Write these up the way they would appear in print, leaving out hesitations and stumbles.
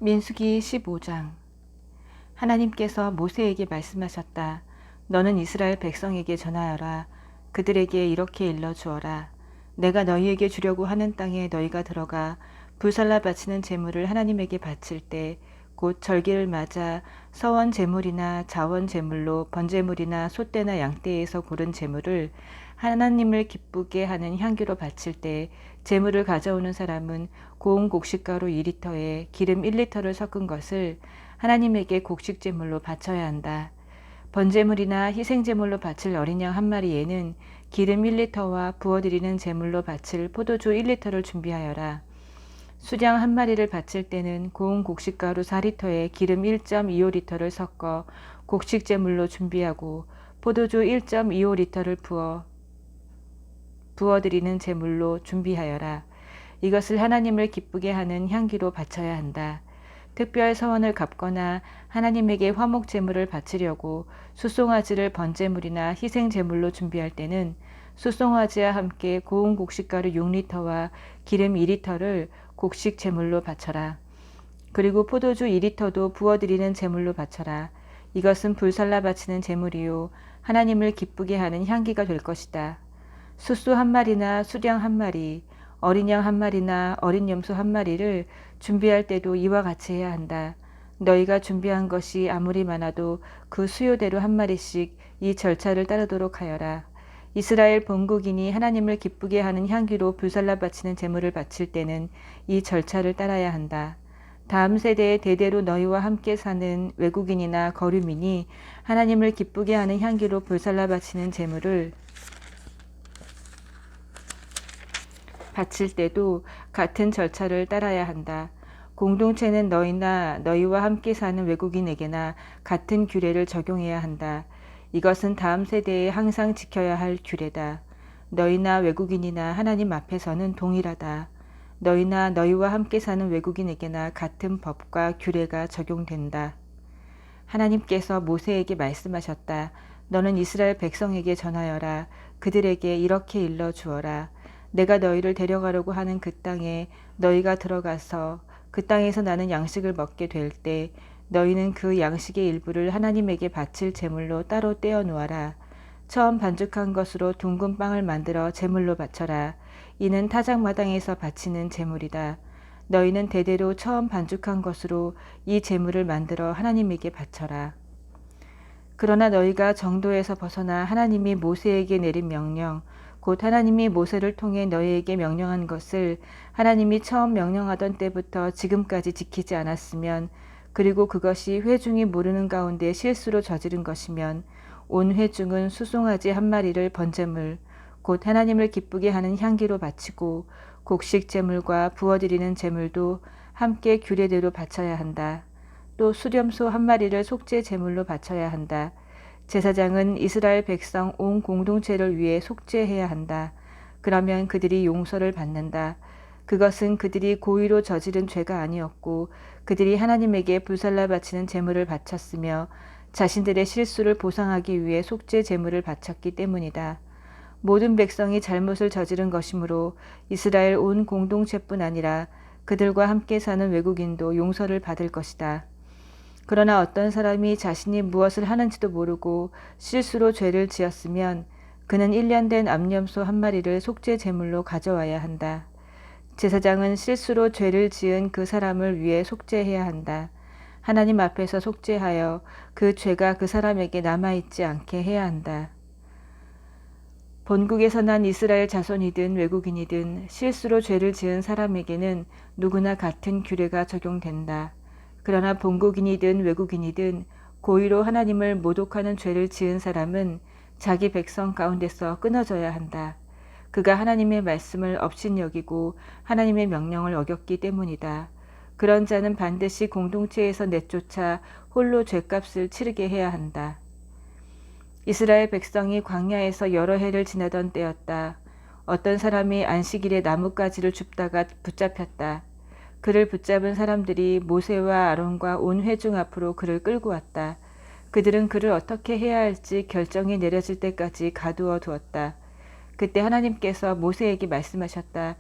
민수기 15장. 하나님께서 모세에게 말씀하셨다. 너는 이스라엘 백성에게 전하여라. 그들에게 이렇게 일러주어라. 내가 너희에게 주려고 하는 땅에 너희가 들어가 불살라 바치는 제물을 하나님에게 바칠 때 곧 절기를 맞아 서원 제물이나 자원 제물로 번제물이나 소떼나 양떼에서 고른 제물을 하나님을 기쁘게 하는 향기로 바칠 때 제물을 가져오는 사람은 고운 곡식가루 2리터에 기름 1리터를 섞은 것을 하나님에게 곡식 제물로 바쳐야 한다. 번제물이나 희생제물로 바칠 어린 양 한 마리에는 기름 1리터와 부어드리는 제물로 바칠 포도주 1리터를 준비하여라. 수장 한 마리를 바칠 때는 고운 곡식가루 4리터에 기름 1.25리터를 섞어 곡식 제물로 준비하고 포도주 1.25리터를 부어드리는 제물로 준비하여라. 이것을 하나님을 기쁘게 하는 향기로 바쳐야 한다. 특별 서원을 갚거나 하나님에게 화목 제물을 바치려고 숫송아지를 번제물이나 희생 제물로 준비할 때는 숫송아지와 함께 고운 곡식가루 6리터와 기름 2리터를 곡식 제물로 바쳐라. 그리고 포도주 2리터도 부어드리는 제물로 바쳐라. 이것은 불살라 바치는 제물이요 하나님을 기쁘게 하는 향기가 될 것이다. 숫소 한 마리나 수량 한 마리, 어린 양 한 마리나 어린 염소 한 마리를 준비할 때도 이와 같이 해야 한다. 너희가 준비한 것이 아무리 많아도 그 수요대로 한 마리씩 이 절차를 따르도록 하여라. 이스라엘 본국인이 하나님을 기쁘게 하는 향기로 불살라 바치는 제물을 바칠 때는 이 절차를 따라야 한다. 다음 세대에 대대로 너희와 함께 사는 외국인이나 거류민이 하나님을 기쁘게 하는 향기로 불살라 바치는 제물을 바칠 때도 같은 절차를 따라야 한다. 공동체는 너희나 너희와 함께 사는 외국인에게나 같은 규례를 적용해야 한다. 이것은 다음 세대에 항상 지켜야 할 규례다. 너희나 외국인이나 하나님 앞에서는 동일하다. 너희나 너희와 함께 사는 외국인에게나 같은 법과 규례가 적용된다. 하나님께서 모세에게 말씀하셨다. 너는 이스라엘 백성에게 전하여라. 그들에게 이렇게 일러 주어라. 내가 너희를 데려가려고 하는 그 땅에 너희가 들어가서 그 땅에서 나는 양식을 먹게 될 때 너희는 그 양식의 일부를 하나님에게 바칠 제물로 따로 떼어 놓아라. 처음 반죽한 것으로 둥근 빵을 만들어 제물로 바쳐라. 이는 타작마당에서 바치는 제물이다. 너희는 대대로 처음 반죽한 것으로 이 제물을 만들어 하나님에게 바쳐라. 그러나 너희가 정도에서 벗어나 하나님이 모세에게 내린 명령, 곧 하나님이 모세를 통해 너희에게 명령한 것을 하나님이 처음 명령하던 때부터 지금까지 지키지 않았으면, 그리고 그것이 회중이 모르는 가운데 실수로 저지른 것이면 온 회중은 수송아지 한 마리를 번제물, 곧 하나님을 기쁘게 하는 향기로 바치고 곡식 제물과 부어드리는 제물도 함께 규례대로 바쳐야 한다. 또 수렴소 한 마리를 속죄 제물로 바쳐야 한다. 제사장은 이스라엘 백성 온 공동체를 위해 속죄해야 한다. 그러면 그들이 용서를 받는다. 그것은 그들이 고의로 저지른 죄가 아니었고 그들이 하나님에게 불살라 바치는 제물을 바쳤으며 자신들의 실수를 보상하기 위해 속죄 제물을 바쳤기 때문이다. 모든 백성이 잘못을 저지른 것이므로 이스라엘 온 공동체뿐 아니라 그들과 함께 사는 외국인도 용서를 받을 것이다. 그러나 어떤 사람이 자신이 무엇을 하는지도 모르고 실수로 죄를 지었으면 그는 1년 된 암염소 한 마리를 속죄 제물로 가져와야 한다. 제사장은 실수로 죄를 지은 그 사람을 위해 속죄해야 한다. 하나님 앞에서 속죄하여 그 죄가 그 사람에게 남아있지 않게 해야 한다. 본국에서 난 이스라엘 자손이든 외국인이든 실수로 죄를 지은 사람에게는 누구나 같은 규례가 적용된다. 그러나 본국인이든 외국인이든 고의로 하나님을 모독하는 죄를 지은 사람은 자기 백성 가운데서 끊어져야 한다. 그가 하나님의 말씀을 업신여기고 하나님의 명령을 어겼기 때문이다. 그런 자는 반드시 공동체에서 내쫓아 홀로 죄값을 치르게 해야 한다. 이스라엘 백성이 광야에서 여러 해를 지나던 때였다. 어떤 사람이 안식일에 나뭇가지를 줍다가 붙잡혔다. 그를 붙잡은 사람들이 모세와 아론과 온 회중 앞으로 그를 끌고 왔다. 그들은 그를 어떻게 해야 할지 결정이 내려질 때까지 가두어 두었다. 그때 하나님께서 모세에게 말씀하셨다.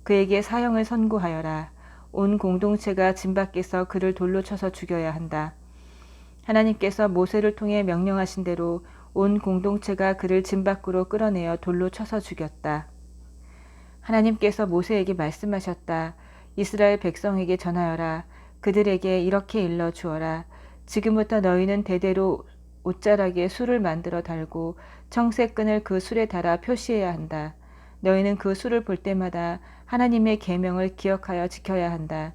그에게 사형을 선고하여라. 온 공동체가 진 밖에서 그를 돌로 쳐서 죽여야 한다. 하나님께서 모세를 통해 명령하신 대로 온 공동체가 그를 진 밖으로 끌어내어 돌로 쳐서 죽였다. 하나님께서 모세에게 말씀하셨다. 이스라엘 백성에게 전하여라. 그들에게 이렇게 일러 주어라. 지금부터 너희는 대대로 옷자락에 술을 만들어 달고 청색끈을 그 술에 달아 표시해야 한다. 너희는 그 술을 볼 때마다 하나님의 계명을 기억하여 지켜야 한다.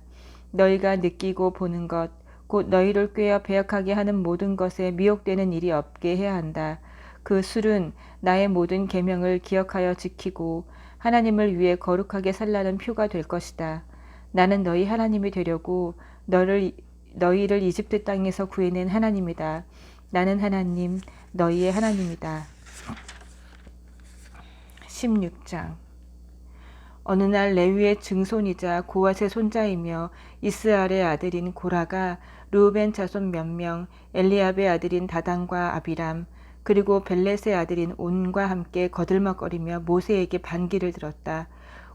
너희가 느끼고 보는 것, 곧 너희를 꾀어 배역하게 하는 모든 것에 미혹되는 일이 없게 해야 한다. 그 술은 나의 모든 계명을 기억하여 지키고 하나님을 위해 거룩하게 살라는 표가 될 것이다. 나는 너희 하나님이 되려고 너희를 이집트 땅에서 구해낸 하나님이다. 나는 하나님, 너희의 하나님이다. 16장. 어느 날 레위의 증손이자 고앗의 손자이며 이스라엘의 아들인 고라가 르우벤 자손 몇 명, 엘리압의 아들인 다단과 아비람, 그리고 벨렛의 아들인 온과 함께 거들먹거리며 모세에게 반기를 들었다.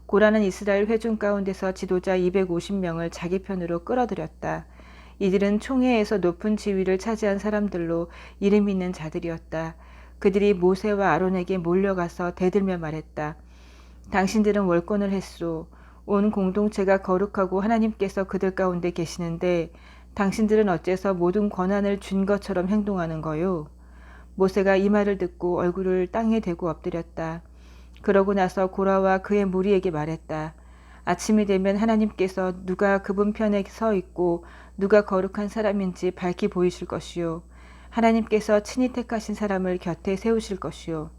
고라는 이스라엘 회중 가운데서 지도자 250명을 자기 편으로 끌어들였다. 이들은 총회에서 높은 지위를 차지한 사람들로 이름 있는 자들이었다. 그들이 모세와 아론에게 몰려가서 대들며 말했다. 당신들은 월권을 했소. 온 공동체가 거룩하고 하나님께서 그들 가운데 계시는데 당신들은 어째서 모든 권한을 준 것처럼 행동하는 거요? 모세가 이 말을 듣고 얼굴을 땅에 대고 엎드렸다. 그러고 나서 고라와 그의 무리에게 말했다. 아침이 되면 하나님께서 누가 그분 편에 서 있고 누가 거룩한 사람인지 밝히 보이실 것이요. 하나님께서 친히 택하신 사람을 곁에 세우실 것이요.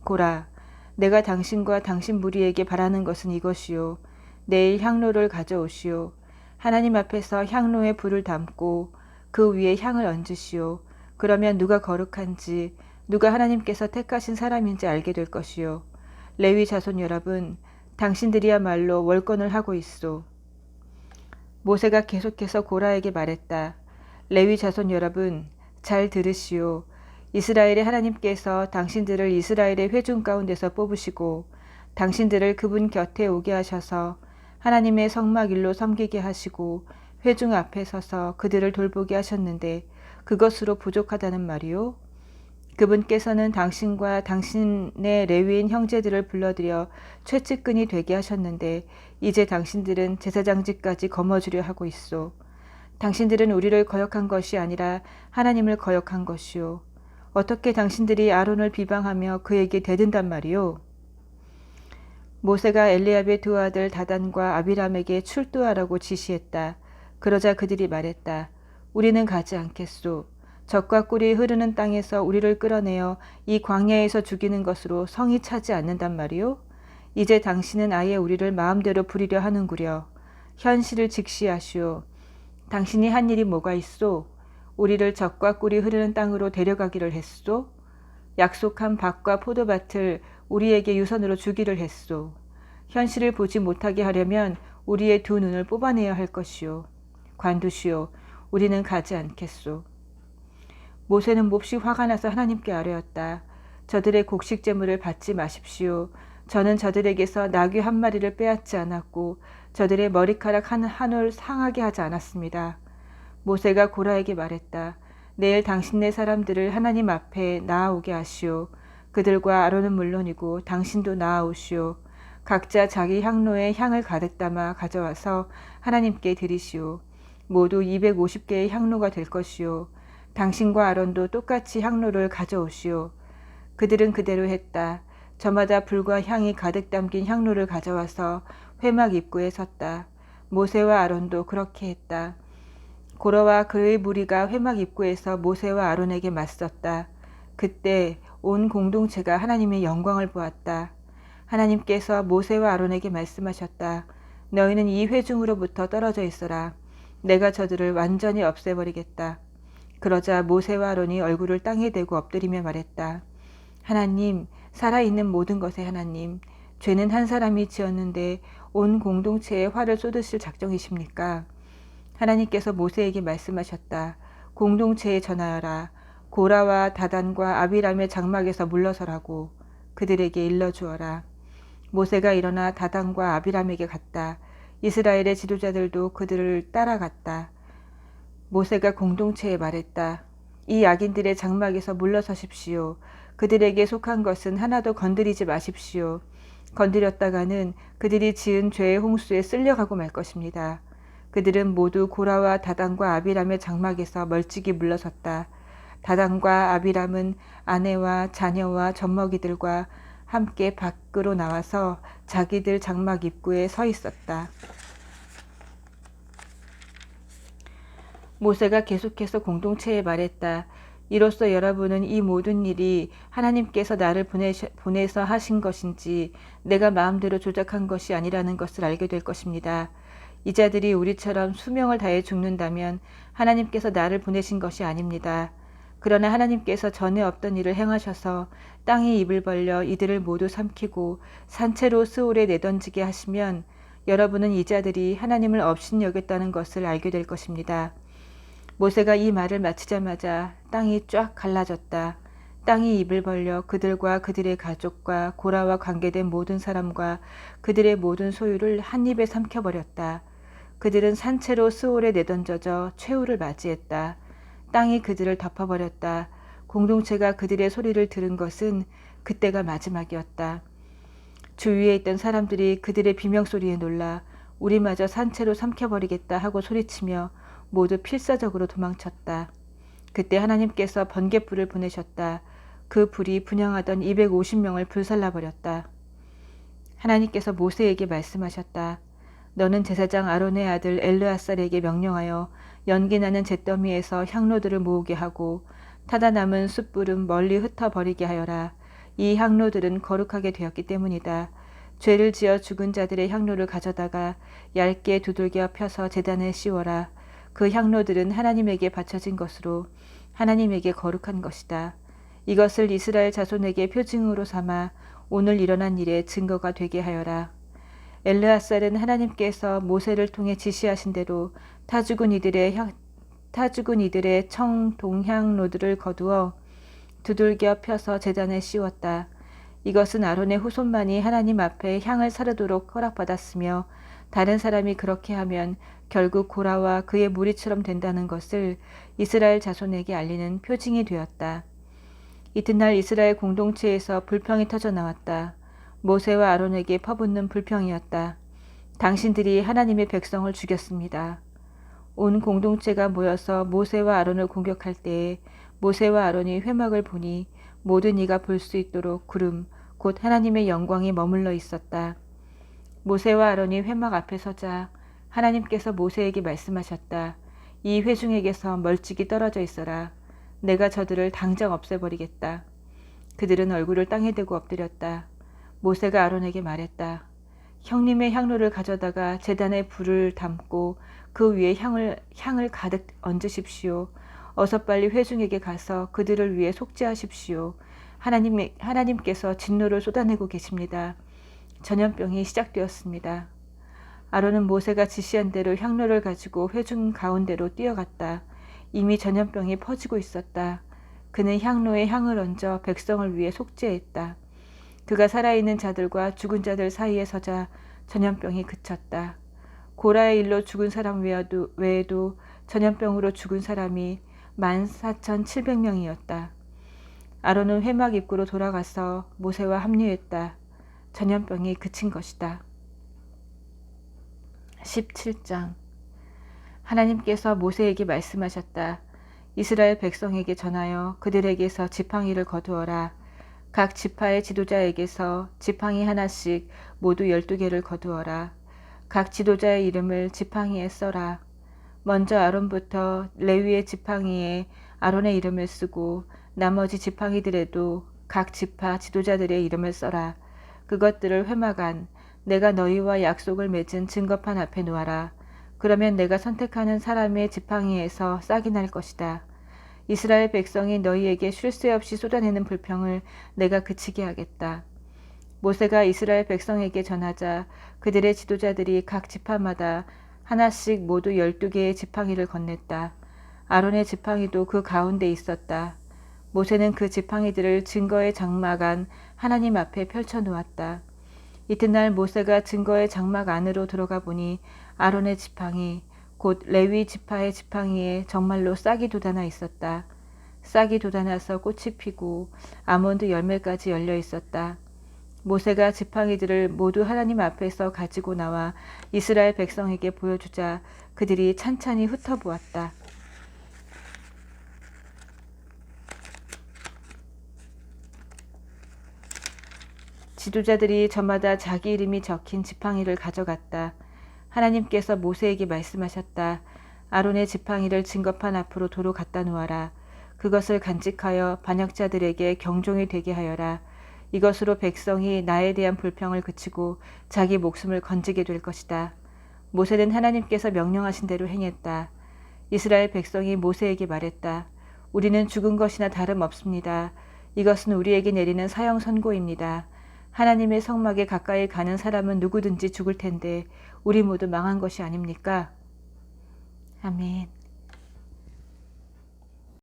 고라, 내가 당신과 당신 무리에게 바라는 것은 이것이요. 내일 향로를 가져오시오. 하나님 앞에서 향로에 불을 담고 그 위에 향을 얹으시오. 그러면 누가 거룩한지 누가 하나님께서 택하신 사람인지 알게 될 것이요. 레위 자손 여러분, 당신들이야말로 월권을 하고 있소. 모세가 계속해서 고라에게 말했다. 레위 자손 여러분, 잘 들으시오. 이스라엘의 하나님께서 당신들을 이스라엘의 회중 가운데서 뽑으시고 당신들을 그분 곁에 오게 하셔서 하나님의 성막 일로 섬기게 하시고 회중 앞에 서서 그들을 돌보게 하셨는데 그것으로 부족하다는 말이요? 그분께서는 당신과 당신의 레위인 형제들을 불러들여 최측근이 되게 하셨는데 이제 당신들은 제사장직까지 거머쥐려 하고 있소. 당신들은 우리를 거역한 것이 아니라 하나님을 거역한 것이요. 어떻게 당신들이 아론을 비방하며 그에게 대든단 말이요? 모세가 엘리압의 두 아들 다단과 아비람에게 출두하라고 지시했다. 그러자 그들이 말했다. 우리는 가지 않겠소. 젖과 꿀이 흐르는 땅에서 우리를 끌어내어 이 광야에서 죽이는 것으로 성이 차지 않는단 말이요? 이제 당신은 아예 우리를 마음대로 부리려 하는구려. 현실을 직시하시오. 당신이 한 일이 뭐가 있소? 우리를 젖과 꿀이 흐르는 땅으로 데려가기를 했소? 약속한 밭과 포도밭을 우리에게 유선으로 주기를 했소. 현실을 보지 못하게 하려면 우리의 두 눈을 뽑아내야 할 것이오. 관두시오. 우리는 가지 않겠소. 모세는 몹시 화가 나서 하나님께 아뢰었다. 저들의 곡식 제물을 받지 마십시오. 저는 저들에게서 나귀 한 마리를 빼앗지 않았고 저들의 머리카락 한 올 상하게 하지 않았습니다. 모세가 고라에게 말했다. 내일 당신네 사람들을 하나님 앞에 나아오게 하시오. 그들과 아론은 물론이고 당신도 나아오시오. 각자 자기 향로에 향을 가득 담아 가져와서 하나님께 드리시오. 모두 250개의 향로가 될 것이오. 당신과 아론도 똑같이 향로를 가져오시오. 그들은 그대로 했다. 저마다 불과 향이 가득 담긴 향로를 가져와서 회막 입구에 섰다. 모세와 아론도 그렇게 했다. 고라와 그의 무리가 회막 입구에서 모세와 아론에게 맞섰다. 그때 온 공동체가 하나님의 영광을 보았다. 하나님께서 모세와 아론에게 말씀하셨다. 너희는 이 회중으로부터 떨어져 있어라. 내가 저들을 완전히 없애버리겠다. 그러자 모세와 아론이 얼굴을 땅에 대고 엎드리며 말했다. 하나님, 살아있는 모든 것의 하나님, 죄는 한 사람이 지었는데 온 공동체에 화를 쏟으실 작정이십니까? 하나님께서 모세에게 말씀하셨다. 공동체에 전하여라. 고라와 다단과 아비람의 장막에서 물러서라고 그들에게 일러주어라. 모세가 일어나 다단과 아비람에게 갔다. 이스라엘의 지도자들도 그들을 따라갔다. 모세가 공동체에 말했다. 이 악인들의 장막에서 물러서십시오. 그들에게 속한 것은 하나도 건드리지 마십시오. 건드렸다가는 그들이 지은 죄의 홍수에 쓸려가고 말 것입니다. 그들은 모두 고라와 다단과 아비람의 장막에서 멀찍이 물러섰다. 다단과 아비람은 아내와 자녀와 젖먹이들과 함께 밖으로 나와서 자기들 장막 입구에 서 있었다. 모세가 계속해서 공동체에 말했다. 이로써 여러분은 이 모든 일이 하나님께서 나를 보내서 하신 것인지 내가 마음대로 조작한 것이 아니라는 것을 알게 될 것입니다. 이 자들이 우리처럼 수명을 다해 죽는다면 하나님께서 나를 보내신 것이 아닙니다. 그러나 하나님께서 전에 없던 일을 행하셔서 땅이 입을 벌려 이들을 모두 삼키고 산채로 스올에 내던지게 하시면 여러분은 이 자들이 하나님을 업신여겼다는 것을 알게 될 것입니다. 모세가 이 말을 마치자마자 땅이 쫙 갈라졌다. 땅이 입을 벌려 그들과 그들의 가족과 고라와 관계된 모든 사람과 그들의 모든 소유를 한 입에 삼켜버렸다. 그들은 산채로 스올에 내던져져 최후를 맞이했다. 땅이 그들을 덮어버렸다. 공동체가 그들의 소리를 들은 것은 그때가 마지막이었다. 주위에 있던 사람들이 그들의 비명소리에 놀라 우리마저 산채로 삼켜버리겠다 하고 소리치며 모두 필사적으로 도망쳤다. 그때 하나님께서 번갯불을 보내셨다. 그 불이 분향하던 250명을 불살라버렸다. 하나님께서 모세에게 말씀하셨다. 너는 제사장 아론의 아들 엘르아살에게 명령하여 연기나는 잿더미에서 향로들을 모으게 하고 타다 남은 숯불은 멀리 흩어버리게 하여라. 이 향로들은 거룩하게 되었기 때문이다. 죄를 지어 죽은 자들의 향로를 가져다가 얇게 두들겨 펴서 제단에 씌워라. 그 향로들은 하나님에게 바쳐진 것으로 하나님에게 거룩한 것이다. 이것을 이스라엘 자손에게 표징으로 삼아 오늘 일어난 일의 증거가 되게 하여라. 엘르아살은 하나님께서 모세를 통해 지시하신 대로 타 죽은 이들의 청동향로들을 거두어 두들겨 펴서 제단에 씌웠다. 이것은 아론의 후손만이 하나님 앞에 향을 사르도록 허락받았으며 다른 사람이 그렇게 하면 결국 고라와 그의 무리처럼 된다는 것을 이스라엘 자손에게 알리는 표징이 되었다. 이튿날 이스라엘 공동체에서 불평이 터져 나왔다. 모세와 아론에게 퍼붓는 불평이었다. 당신들이 하나님의 백성을 죽였습니다. 온 공동체가 모여서 모세와 아론을 공격할 때에 모세와 아론이 회막을 보니 모든 이가 볼 수 있도록 구름, 곧 하나님의 영광이 머물러 있었다. 모세와 아론이 회막 앞에 서자 하나님께서 모세에게 말씀하셨다. 이 회중에게서 멀찍이 떨어져 있어라. 내가 저들을 당장 없애버리겠다. 그들은 얼굴을 땅에 대고 엎드렸다. 모세가 아론에게 말했다. 형님의 향로를 가져다가 제단에 불을 담고 그 위에 향을 가득 얹으십시오. 어서 빨리 회중에게 가서 그들을 위해 속죄하십시오. 하나님께서 진노를 쏟아내고 계십니다. 전염병이 시작되었습니다. 아론은 모세가 지시한 대로 향로를 가지고 회중 가운데로 뛰어갔다. 이미 전염병이 퍼지고 있었다. 그는 향로에 향을 얹어 백성을 위해 속죄했다. 그가 살아있는 자들과 죽은 자들 사이에 서자 전염병이 그쳤다. 고라의 일로 죽은 사람 외에도 전염병으로 죽은 사람이 14,700명이었다. 아론은 회막 입구로 돌아가서 모세와 합류했다. 전염병이 그친 것이다. 17장 하나님께서 모세에게 말씀하셨다. 이스라엘 백성에게 전하여 그들에게서 지팡이를 거두어라. 각 지파의 지도자에게서 지팡이 하나씩 모두 12개를 거두어라. 각 지도자의 이름을 지팡이에 써라. 먼저 아론부터 레위의 지팡이에 아론의 이름을 쓰고 나머지 지팡이들에도 각 지파 지도자들의 이름을 써라. 그것들을 회막 안 내가 너희와 약속을 맺은 증거판 앞에 놓아라. 그러면 내가 선택하는 사람의 지팡이에서 싹이 날 것이다. 이스라엘 백성이 너희에게 쉴 새 없이 쏟아내는 불평을 내가 그치게 하겠다. 모세가 이스라엘 백성에게 전하자 그들의 지도자들이 각 지파마다 하나씩 모두 12개의 지팡이를 건넸다. 아론의 지팡이도 그 가운데 있었다. 모세는 그 지팡이들을 증거의 장막 안 하나님 앞에 펼쳐 놓았다. 이튿날 모세가 증거의 장막 안으로 들어가 보니 아론의 지팡이 곧 레위 지파의 지팡이에 정말로 싹이 돋아나 있었다. 싹이 돋아나서 꽃이 피고 아몬드 열매까지 열려 있었다. 모세가 지팡이들을 모두 하나님 앞에서 가지고 나와 이스라엘 백성에게 보여주자 그들이 찬찬히 훑어보았다. 지도자들이 저마다 자기 이름이 적힌 지팡이를 가져갔다. 하나님께서 모세에게 말씀하셨다. 아론의 지팡이를 증거판 앞으로 도로 갖다 놓아라. 그것을 간직하여 반역자들에게 경종이 되게 하여라. 이것으로 백성이 나에 대한 불평을 그치고 자기 목숨을 건지게 될 것이다. 모세는 하나님께서 명령하신 대로 행했다. 이스라엘 백성이 모세에게 말했다. 우리는 죽은 것이나 다름없습니다. 이것은 우리에게 내리는 사형 선고입니다. 하나님의 성막에 가까이 가는 사람은 누구든지 죽을 텐데 우리 모두 망한 것이 아닙니까? 아멘.